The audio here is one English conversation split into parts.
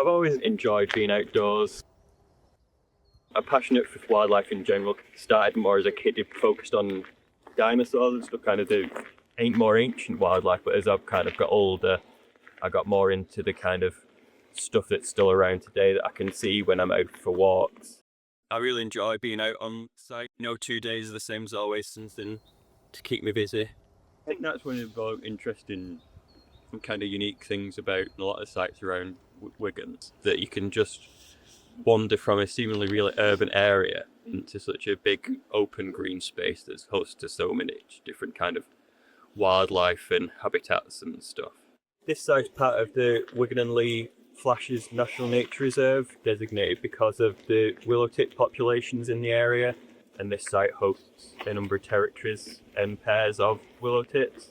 I've always enjoyed being outdoors. I'm passionate for wildlife in general. Started more as a kid, focused on dinosaurs and stuff, kind of the more ancient wildlife, but as I've kind of got older, I got more into the kind of stuff that's still around today that I can see when I'm out for walks. I really enjoy being out on site. 2 days are the same as always, something to keep me busy. I think that's one of the interesting and kind of unique things about a lot of sites around Wigan, that you can just wander from a seemingly really urban area into such a big open green space that's host to so many different kind of wildlife and habitats and stuff. This site's part of the Wigan and Leigh Flashes National Nature Reserve, designated because of the willow tit populations in the area, and this site hosts a number of territories and pairs of willow tits.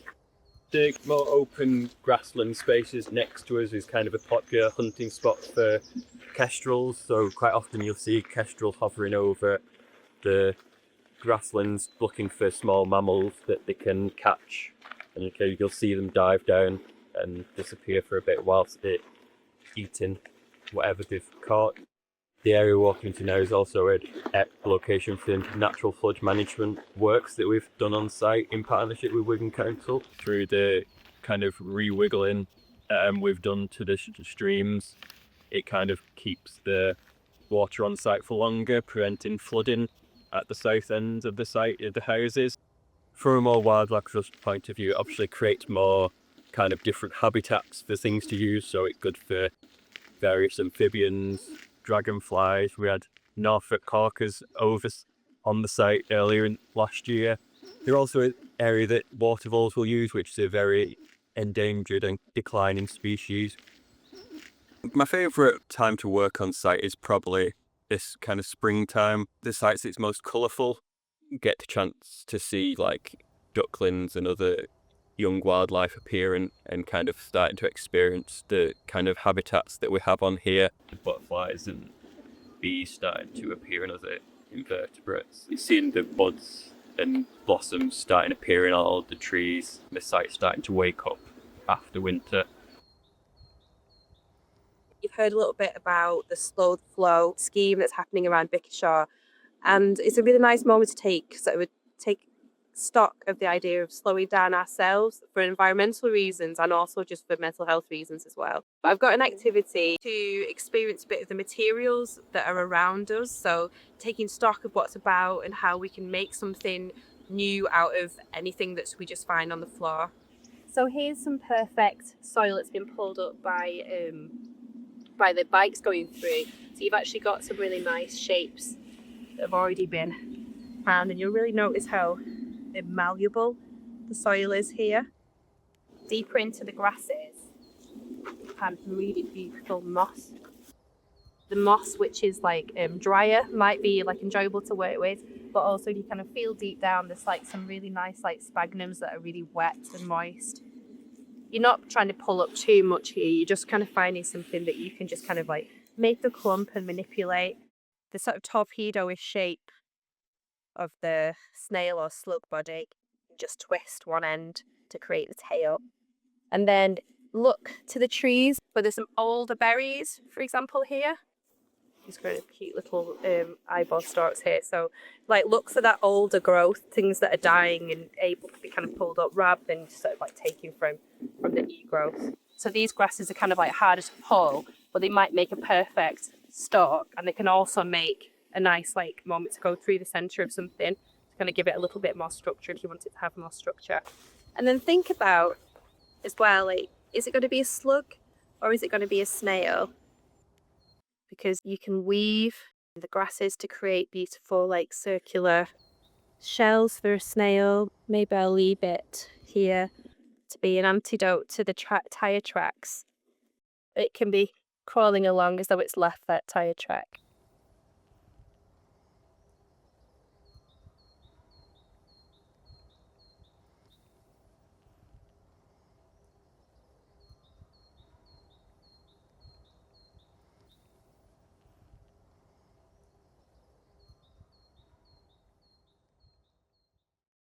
The more open grassland spaces next to us is kind of a popular hunting spot for kestrels, so quite often you'll see kestrels hovering over the grasslands looking for small mammals that they can catch, and you'll see them dive down and disappear for a bit whilst they're eating whatever they've caught. The area we're walking into now is also a location for natural flood management works that we've done on site in partnership with Wigan Council. Through the kind of re-wiggling we've done to the streams, it kind of keeps the water on site for longer, preventing flooding at the south end of the site of the houses. From a more wildlife trust point of view, it obviously creates more kind of different habitats for things to use, so it's good for various amphibians, dragonflies. We had Norfolk corkers over on the site earlier last year. They're also an area that water voles will use, which is a very endangered and declining species. My favourite time to work on site is probably this kind of springtime. The site's its most colourful. You get the chance to see like ducklings and other young wildlife appearing and kind of starting to experience the kind of habitats that we have on here. The butterflies and bees starting to appear in other invertebrates. You're seeing the buds and blossoms starting to appear in all the trees. The site's starting to wake up after winter. You've heard a little bit about the slow flow scheme that's happening around Bickershaw, and it's a really nice moment to take stock of the idea of slowing down ourselves for environmental reasons and also just for mental health reasons as well. But I've got an activity to experience a bit of the materials that are around us, so taking stock of what's about and how we can make something new out of anything that we just find on the floor. So here's some perfect soil that's been pulled up by the bikes going through. So you've actually got some really nice shapes that have already been found, and you'll really notice how malleable the soil is here. Deeper into the grasses, and really beautiful moss. The moss, which is like drier, might be like enjoyable to work with, but also you kind of feel deep down there's like some really nice like sphagnums that are really wet and moist. You're not trying to pull up too much here, you're just kind of finding something that you can just kind of like make the clump and manipulate. The sort of torpedo-ish shape of the snail or slug body, just twist one end to create the tail. And then look to the trees where there's some older berries, for example, here. These kind of cute little eyeball stalks here. So like look for that older growth, things that are dying and able to be kind of pulled up rather than sort of like taking from the new growth. So these grasses are kind of like harder to pull, but they might make a perfect stalk, and they can also make a nice like moment to go through the centre of something to kind of give it a little bit more structure if you want it to have more structure. And then think about as well, like, is it going to be a slug or is it going to be a snail? Because you can weave the grasses to create beautiful like circular shells for a snail. Maybe I'll leave it here to be an antidote to the tyre tracks. It can be crawling along as though it's left that tyre track.